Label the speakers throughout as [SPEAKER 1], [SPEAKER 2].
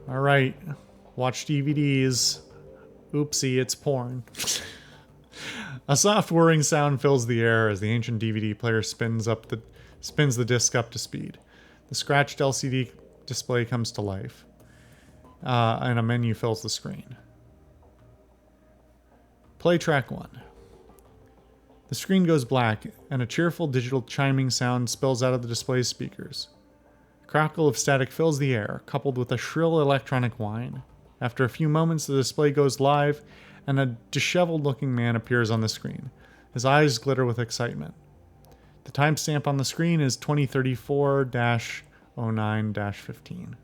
[SPEAKER 1] All right. Watch DVDs. Oopsie, it's porn. A soft whirring sound fills the air as the ancient DVD player spins the disc up to speed. The scratched LCD display comes to life, and a menu fills the screen. Play track 1. The screen goes black, and a cheerful digital chiming sound spills out of the display's speakers. A crackle of static fills the air, coupled with a shrill electronic whine. After a few moments, the display goes live, and a disheveled-looking man appears on the screen. His eyes glitter with excitement. The timestamp on the screen is 2034-09-15.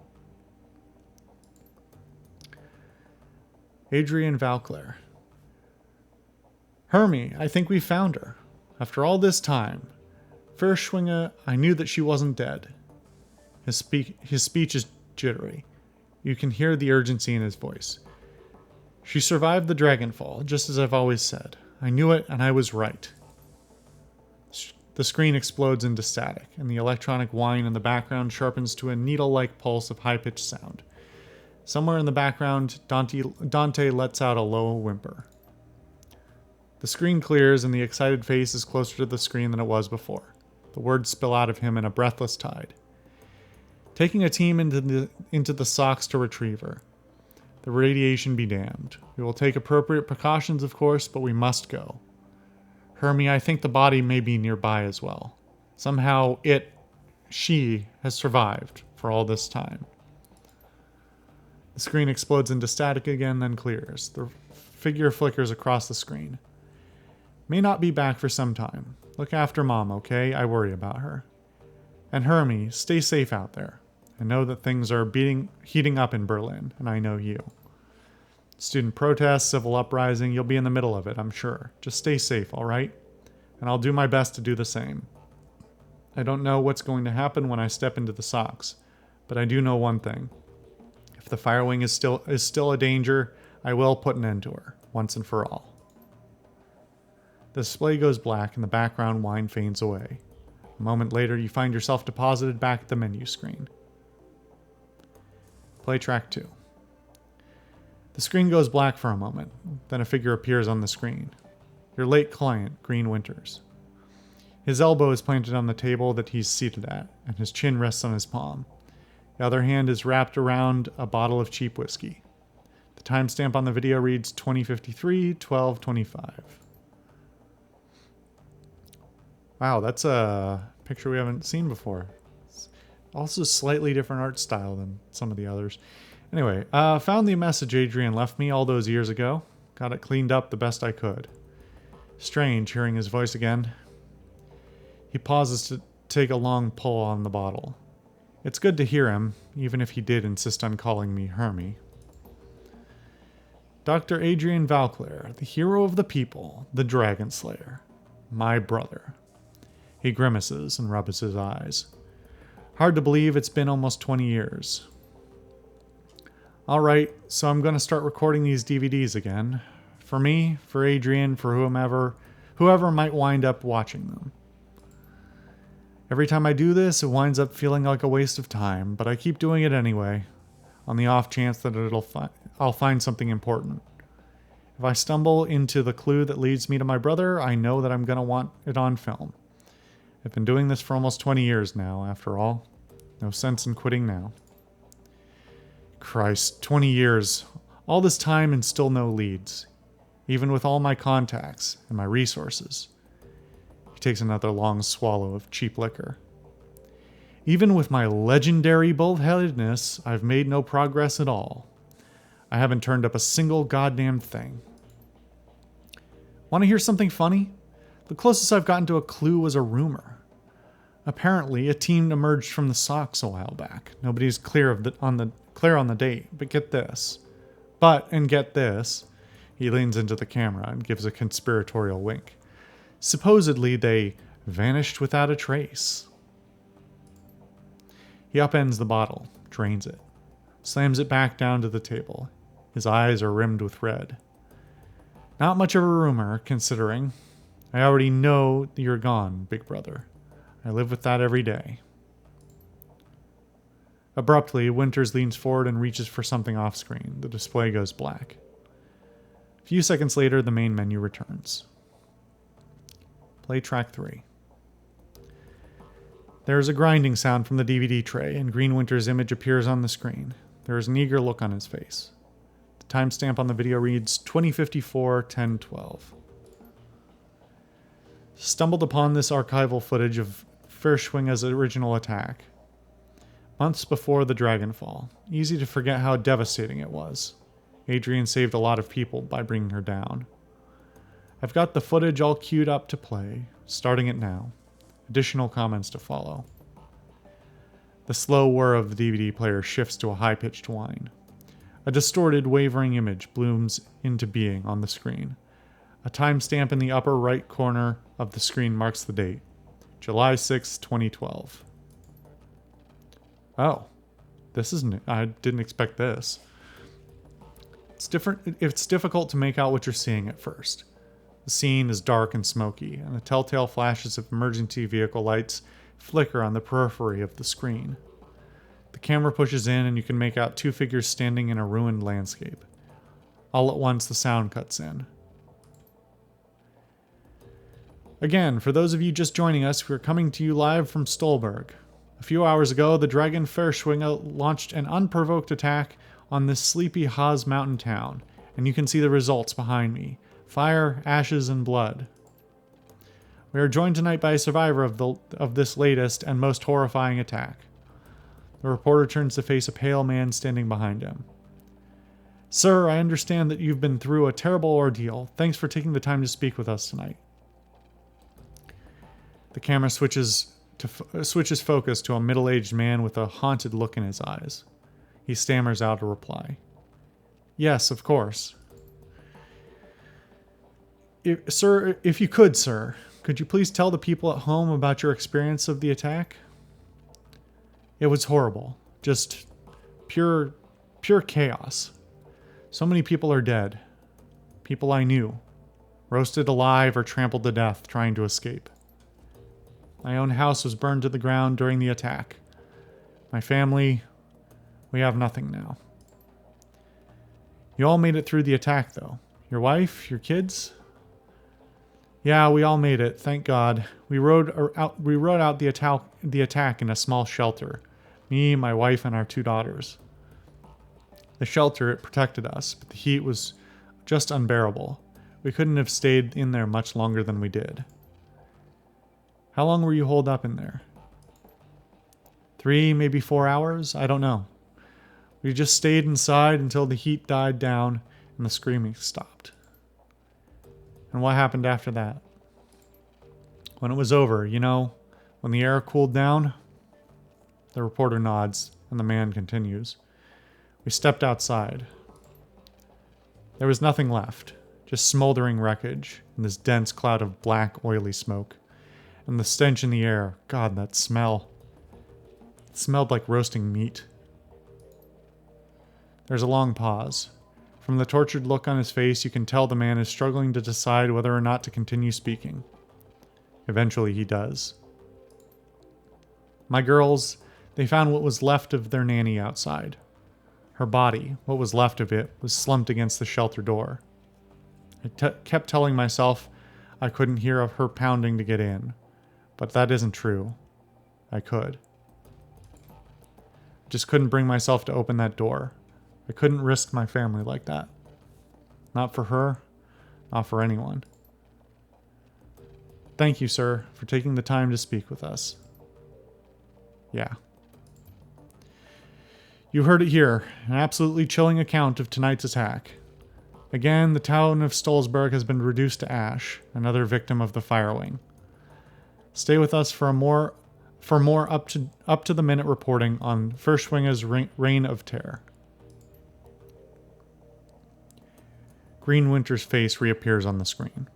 [SPEAKER 1] Adrian Valclair. Hermie, I think we found her. After all this time. Verschwinge, I knew that she wasn't dead. His speech is jittery. You can hear the urgency in his voice. She survived the Dragonfall, just as I've always said. I knew it, and I was right. The screen explodes into static, and the electronic whine in the background sharpens to a needle-like pulse of high-pitched sound. Somewhere in the background, Dante lets out a low whimper. The screen clears, and the excited face is closer to the screen than it was before. The words spill out of him in a breathless tide. Taking a team into the socks to retrieve her. The radiation be damned. We will take appropriate precautions, of course, but we must go. Hermie, I think the body may be nearby as well. Somehow she has survived for all this time. The screen explodes into static again, then clears. The figure flickers across the screen. May not be back for some time. Look after Mom, okay? I worry about her. And Hermie, stay safe out there. I know that things are heating up in Berlin, and I know you. Student protests, civil uprising, you'll be in the middle of it, I'm sure. Just stay safe, all right? And I'll do my best to do the same. I don't know what's going to happen when I step into the socks, but I do know one thing. If the Firewing is still a danger, I will put an end to her, once and for all. The display goes black and the background whine fades away. A moment later, you find yourself deposited back at the menu screen. Play track 2. The screen goes black for a moment, then a figure appears on the screen. Your late client, Green Winters. His elbow is planted on the table that he's seated at, and his chin rests on his palm. The other hand is wrapped around a bottle of cheap whiskey. The timestamp on the video reads 2053-1225. Wow, that's a picture we haven't seen before. It's also slightly different art style than some of the others. Anyway, found the message Adrian left me all those years ago. Got it cleaned up the best I could. Strange hearing his voice again. He pauses to take a long pull on the bottle. It's good to hear him, even if he did insist on calling me Hermie. Dr. Adrian Valclair, the hero of the people, the Dragon Slayer. My brother. He grimaces and rubs his eyes. Hard to believe it's been almost 20 years. Alright, so I'm going to start recording these DVDs again. For me, for Adrian, for whoever might wind up watching them. Every time I do this, it winds up feeling like a waste of time, but I keep doing it anyway, on the off chance that I'll find something important. If I stumble into the clue that leads me to my brother, I know that I'm going to want it on film. I've been doing this for almost 20 years now, after all. No sense in quitting now. Christ, 20 years. All this time and still no leads. Even with all my contacts and my resources. He takes another long swallow of cheap liquor. Even with my legendary bullheadedness, I've made no progress at all. I haven't turned up a single goddamn thing. Want to hear something funny? The closest I've gotten to a clue was a rumor. Apparently, a team emerged from the socks a while back. Nobody's clear on the date, but get this. He leans into the camera and gives a conspiratorial wink. Supposedly, they vanished without a trace. He upends the bottle, drains it, slams it back down to the table. His eyes are rimmed with red. Not much of a rumor, considering. I already know that you're gone, big brother. I live with that every day. Abruptly, Winters leans forward and reaches for something off-screen. The display goes black. A few seconds later, the main menu returns. Play track 3. There is a grinding sound from the DVD tray, and Green Winter's image appears on the screen. There is an eager look on his face. The timestamp on the video reads 2054-10-12. Stumbled upon this archival footage of Furshwinga's original attack. Months before the Dragonfall. Easy to forget how devastating it was. Adrian saved a lot of people by bringing her down. I've got the footage all queued up to play, starting it now. Additional comments to follow. The slow whir of the DVD player shifts to a high-pitched whine. A distorted, wavering image blooms into being on the screen. A timestamp in the upper right corner of the screen marks the date. July 6, 2012. Oh, this isn't. I didn't expect this. It's difficult to make out what you're seeing at first. The scene is dark and smoky, and the telltale flashes of emergency vehicle lights flicker on the periphery of the screen. The camera pushes in, and you can make out two figures standing in a ruined landscape. All at once, the sound cuts in. Again, for those of you just joining us, we're coming to you live from Stolberg. A few hours ago, the Dragon Furshwinga launched an unprovoked attack on this sleepy Haas mountain town, and you can see the results behind me. Fire, ashes, and blood. We are joined tonight by a survivor of this latest and most horrifying attack. The reporter turns to face a pale man standing behind him. Sir, I understand that you've been through a terrible ordeal. Thanks for taking the time to speak with us tonight. The camera switches focus to a middle-aged man with a haunted look in his eyes. He stammers out a reply. Yes, of course. If you could, sir, could you please tell the people at home about your experience of the attack? It was horrible. Just pure chaos. So many people are dead. People I knew. Roasted alive or trampled to death trying to escape. My own house was burned to the ground during the attack. My family, we have nothing now. You all made it through the attack, though. Your wife, your kids? Yeah, we all made it, thank God. We rode out the attack in a small shelter. Me, my wife, and our 2 daughters. The shelter, it protected us, but the heat was just unbearable. We couldn't have stayed in there much longer than we did. How long were you holed up in there? 3, maybe 4 hours? I don't know. We just stayed inside until the heat died down and the screaming stopped. And what happened after that? When it was over, when the air cooled down? The reporter nods, and the man continues. We stepped outside. There was nothing left, just smoldering wreckage and this dense cloud of black, oily smoke. And the stench in the air. God, that smell. It smelled like roasting meat. There's a long pause. From the tortured look on his face, you can tell the man is struggling to decide whether or not to continue speaking. Eventually he does. My girls, they found what was left of their nanny outside. Her body, what was left of it, was slumped against the shelter door. I kept telling myself I couldn't hear her pounding to get in. But that isn't true. I could. Just couldn't bring myself to open that door. I couldn't risk my family like that. Not for her, not for anyone. Thank you, sir, for taking the time to speak with us. Yeah. You heard it here, an absolutely chilling account of tonight's attack. Again, the town of Stolzberg has been reduced to ash, another victim of the firewing. Stay with us for more up to the minute reporting on Furshwinga's Reign of Terror. Green Winter's face reappears on the screen.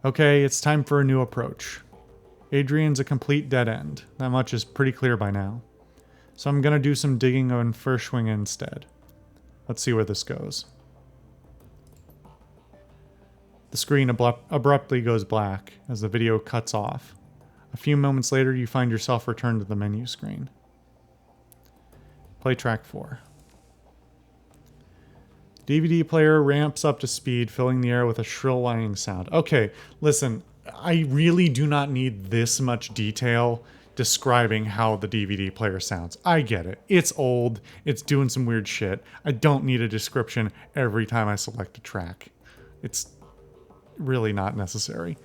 [SPEAKER 1] Okay, it's time for a new approach. Adrian's a complete dead end. That much is pretty clear by now. So I'm gonna do some digging on Furshwinga instead. Let's see where this goes. The screen abruptly goes black as the video cuts off. A few moments later, you find yourself returned to the menu screen. Play track 4. DVD player ramps up to speed, filling the air with a shrill whining sound. Okay, listen, I really do not need this much detail describing how the DVD player sounds. I get it. It's old. It's doing some weird shit. I don't need a description every time I select a track. It's really not necessary.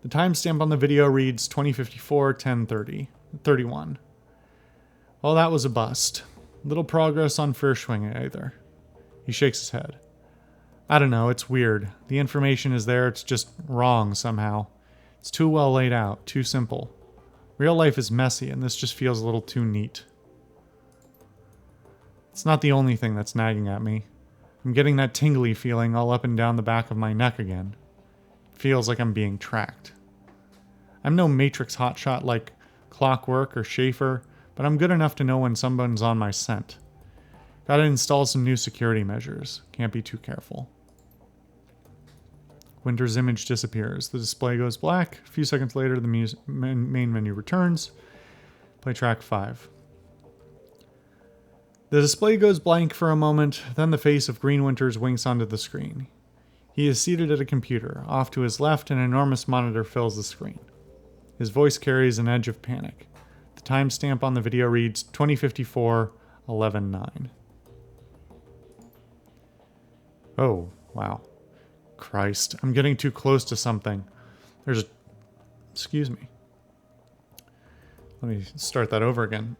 [SPEAKER 1] The timestamp on the video reads 2054 10:30 31. Well, that was a bust. Little progress on Furschwinge either. He shakes his head. I don't know, it's weird. The information is there, it's just wrong somehow. It's too well laid out, too simple. Real life is messy, and this just feels a little too neat. It's not the only thing that's nagging at me. I'm getting that tingly feeling all up and down the back of my neck again. It feels like I'm being tracked. I'm no Matrix hotshot like Clockwork or Schaefer, but I'm good enough to know when someone's on my scent. Gotta install some new security measures. Can't be too careful. Winter's image disappears. The display goes black. A few seconds later, the main menu returns. Play track 5. The display goes blank for a moment, then the face of Green Winters winks onto the screen. He is seated at a computer. Off to his left, an enormous monitor fills the screen. His voice carries an edge of panic. The timestamp on the video reads 2054 11:09. Oh, wow. Christ, I'm getting too close to something. There's a... Excuse me. Let me start that over again.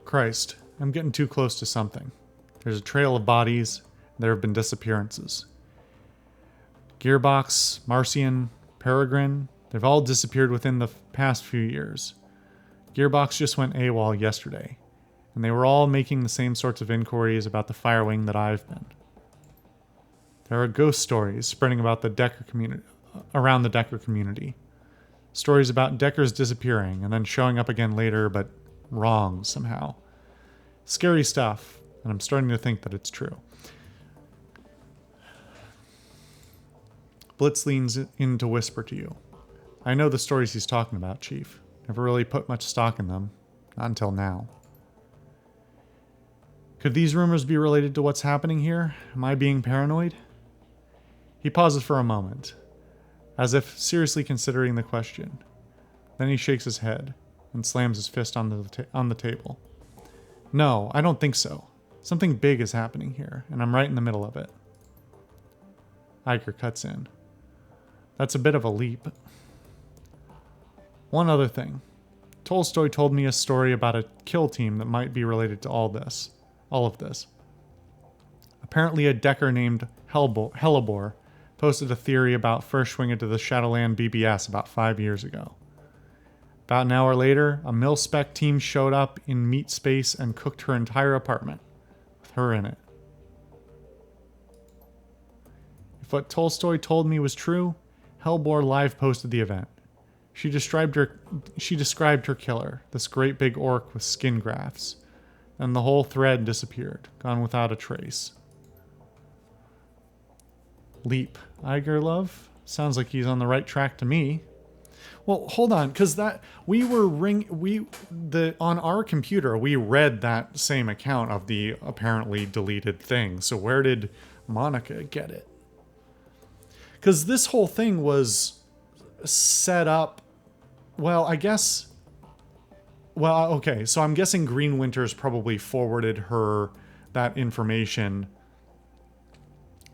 [SPEAKER 1] Christ, I'm getting too close to something. There's a trail of bodies. There have been disappearances. Gearbox, Marcian, Peregrine, they've all disappeared within the past few years. Gearbox just went AWOL yesterday, and they were all making the same sorts of inquiries about the Firewing that I've been. There are ghost stories spreading about the Decker community, around the Decker community. Stories about Deckers disappearing and then showing up again later, but wrong somehow. Scary stuff, and I'm starting to think that it's true. Blitz leans in to whisper to you. I know the stories he's talking about, Chief. Never really put much stock in them. Not until now. Could these rumors be related to what's happening here? Am I being paranoid? He pauses for a moment, as if seriously considering the question. Then he shakes his head and slams his fist on the table. No, I don't think so. Something big is happening here, and I'm right in the middle of it. Iger cuts in. That's a bit of a leap. One other thing. Tolstoy told me a story about a kill team that might be related to all of this. Apparently a Decker named Hellebore posted a theory about Furschwinge to the Shadowland BBS about 5 years ago. About an hour later, a mil-spec team showed up in meat space and cooked her entire apartment, with her in it. If what Tolstoy told me was true, Hellebore live posted the event. She described her killer, this great big orc with skin grafts, and the whole thread disappeared, gone without a trace. Leap. Iger love? Sounds like he's on the right track to me. Well, hold on, because on our computer we read that same account of the apparently deleted thing. So where did Monica get it? Because this whole thing was set up. Well, I guess. Well, okay, so I'm guessing Green Winters probably forwarded her that information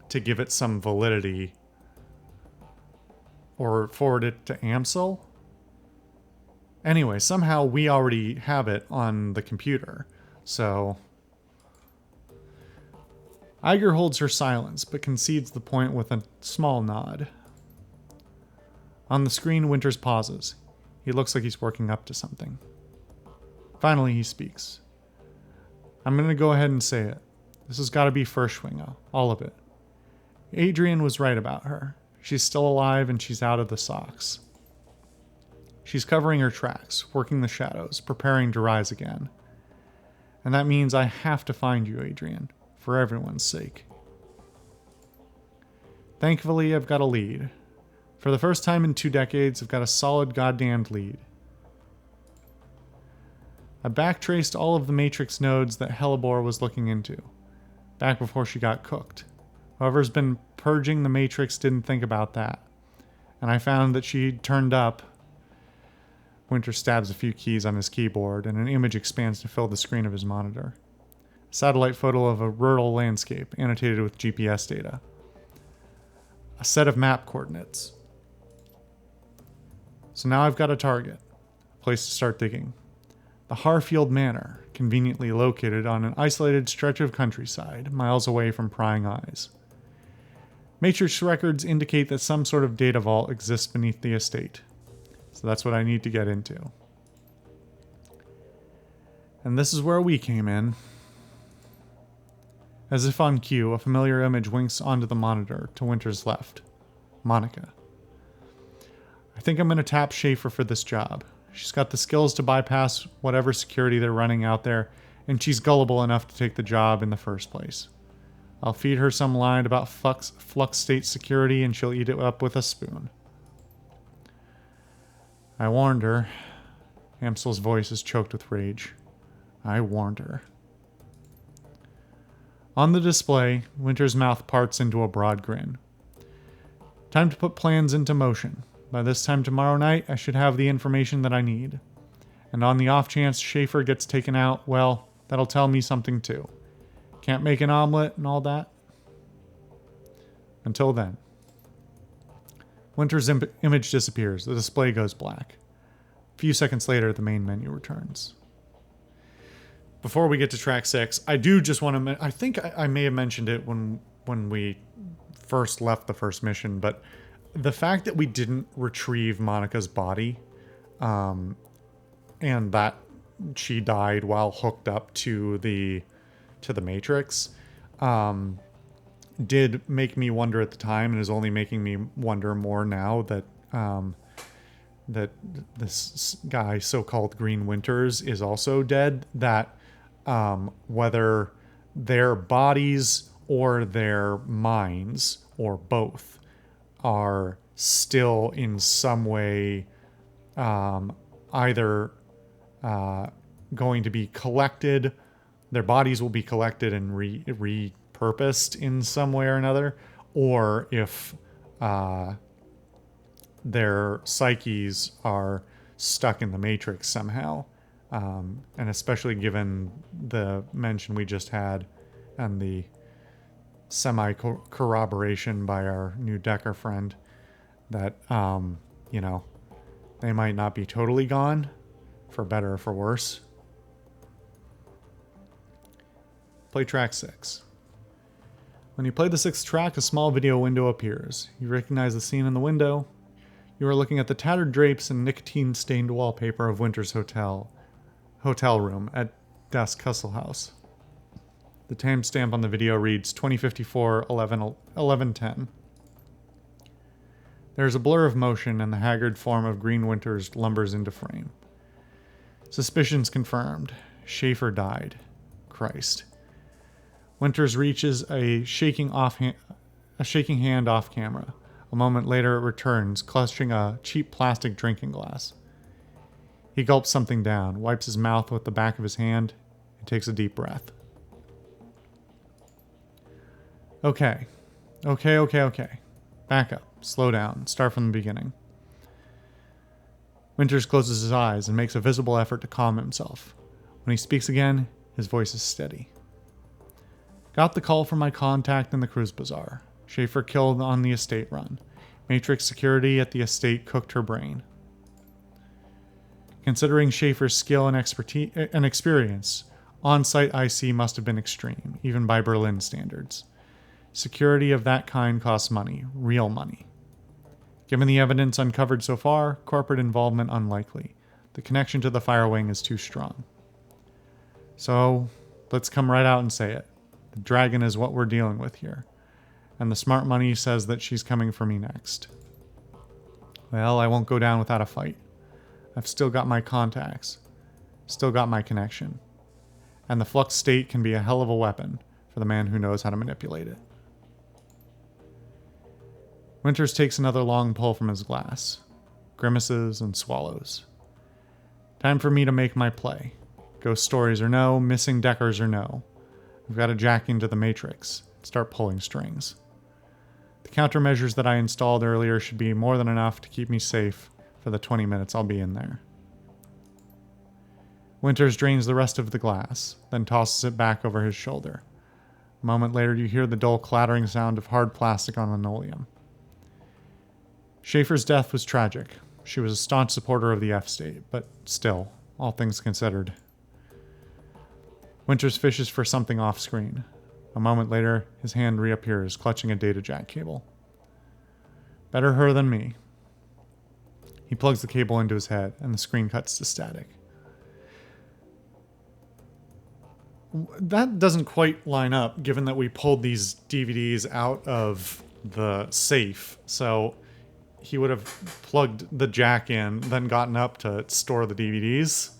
[SPEAKER 1] to give it some validity, or forward it to Amsel. Anyway, somehow we already have it on the computer, so... Iger holds her silence, but concedes the point with a small nod. On the screen, Winters pauses. He looks like he's working up to something. Finally, he speaks. I'm going to go ahead and say it. This has got to be Furschwinge, all of it. Adrian was right about her. She's still alive and she's out of the socks. She's covering her tracks, working the shadows, preparing to rise again. And that means I have to find you, Adrian, for everyone's sake. Thankfully, I've got a lead. For the first time in 2 decades, I've got a solid goddamned lead. I backtraced all of the Matrix nodes that Hellebore was looking into, back before she got cooked. Whoever's been purging the Matrix didn't think about that. And I found that she'd turned up. Winter stabs a few keys on his keyboard, and an image expands to fill the screen of his monitor. A satellite photo of a rural landscape, annotated with GPS data. A set of map coordinates. So now I've got a target, a place to start digging. The Harfield Manor, conveniently located on an isolated stretch of countryside, miles away from prying eyes. Matrix records indicate that some sort of data vault exists beneath the estate. So that's what I need to get into. And this is where we came in. As if on cue, a familiar image winks onto the monitor to Winter's left. Monica. I think I'm going to tap Schaefer for this job. She's got the skills to bypass whatever security they're running out there, and she's gullible enough to take the job in the first place. I'll feed her some line about flux state security, and she'll eat it up with a spoon. I warned her. Amstel's voice is choked with rage. I warned her. On the display, Winter's mouth parts into a broad grin. Time to put plans into motion. By this time tomorrow night, I should have the information that I need. And on the off chance Schaefer gets taken out, well, that'll tell me something too. Can't make an omelet and all that. Until then. Winter's image disappears. The display goes black. A few seconds later, the main menu returns. Before we get to track 6, I do just want to... I think I may have mentioned it when we first left the first mission, but the fact that we didn't retrieve Monica's body, and that she died while hooked up to the Matrix, did make me wonder at the time, and is only making me wonder more now that that this guy, so-called Green Winters, is also dead. That whether their bodies or their minds, or both, are still in some way either going to be collected, their bodies will be collected and repurposed in some way or another, or if their psyches are stuck in the Matrix somehow. And especially given the mention we just had and the semi-corroboration by our new Decker friend that, they might not be totally gone, for better or for worse. Play track 6. When you play the 6th track, a small video window appears. You recognize the scene in the window. You are looking at the tattered drapes and nicotine-stained wallpaper of Winter's hotel room at Das Kusselhaus. The timestamp on the video reads 2054-11-10. There is a blur of motion, and the haggard form of Green Winters lumbers into frame. Suspicions confirmed. Schaefer died. Christ. Winters reaches a shaking hand off camera. A moment later it returns, clutching a cheap plastic drinking glass. He gulps something down, wipes his mouth with the back of his hand, and takes a deep breath. Okay. Back up. Slow down. Start from the beginning. Winters closes his eyes and makes a visible effort to calm himself. When he speaks again, his voice is steady. Got the call from my contact in the cruise bazaar. Schaefer killed on the estate run. Matrix security at the estate cooked her brain. Considering Schaefer's skill and expertise and experience, on-site IC must have been extreme, even by Berlin standards. Security of that kind costs money, real money. Given the evidence uncovered so far, corporate involvement unlikely. The connection to the Firewing is too strong. So, let's come right out and say it. The dragon is what we're dealing with here. And the smart money says that she's coming for me next. Well, I won't go down without a fight. I've still got my contacts. Still got my connection. And the flux state can be a hell of a weapon for the man who knows how to manipulate it. Winters takes another long pull from his glass. Grimaces and swallows. Time for me to make my play. Ghost stories or no, missing Deckers or no. I've got to jack into the Matrix. Start pulling strings. The countermeasures that I installed earlier should be more than enough to keep me safe for the 20 minutes I'll be in there. Winters drains the rest of the glass, then tosses it back over his shoulder. A moment later, you hear the dull clattering sound of hard plastic on linoleum. Schaefer's death was tragic. She was a staunch supporter of the F-state, but still, all things considered. Winters fishes for something off-screen. A moment later, his hand reappears, clutching a data jack cable. Better her than me. He plugs the cable into his head, and the screen cuts to static. That doesn't quite line up, given that we pulled these DVDs out of the safe. So he would have plugged the jack in, then gotten up to store the DVDs.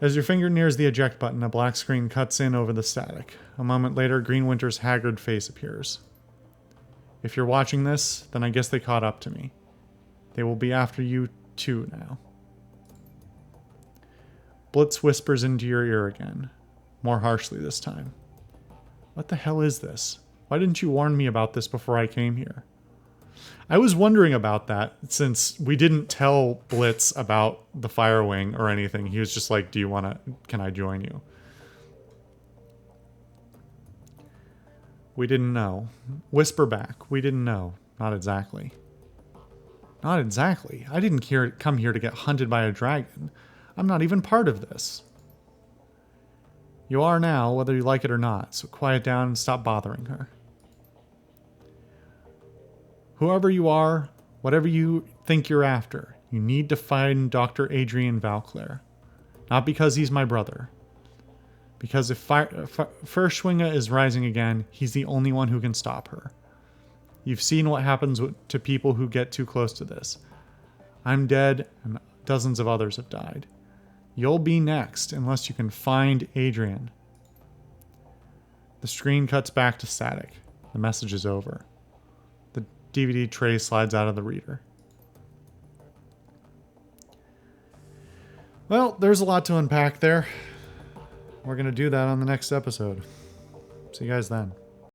[SPEAKER 1] As your finger nears the eject button, a black screen cuts in over the static. A moment later, Green Winter's haggard face appears. If you're watching this, then I guess they caught up to me. They will be after you too now. Blitz whispers into your ear again, more harshly this time. What the hell is this? Why didn't you warn me about this before I came here? I was wondering about that, since we didn't tell Blitz about the Fire Wing or anything. He was just like, can I join you? We didn't know. Whisper back. We didn't know. Not exactly. Not exactly. I didn't come here to get hunted by a dragon. I'm not even part of this. You are now, whether you like it or not, so quiet down and stop bothering her. Whoever you are, whatever you think you're after, you need to find Dr. Adrian Valclair. Not because he's my brother. Because if Furschwinge is rising again, he's the only one who can stop her. You've seen what happens to people who get too close to this. I'm dead, and dozens of others have died. You'll be next, unless you can find Adrian. The screen cuts back to static. The message is over. The DVD tray slides out of the reader. Well, there's a lot to unpack there. We're going to do that on the next episode. See you guys then.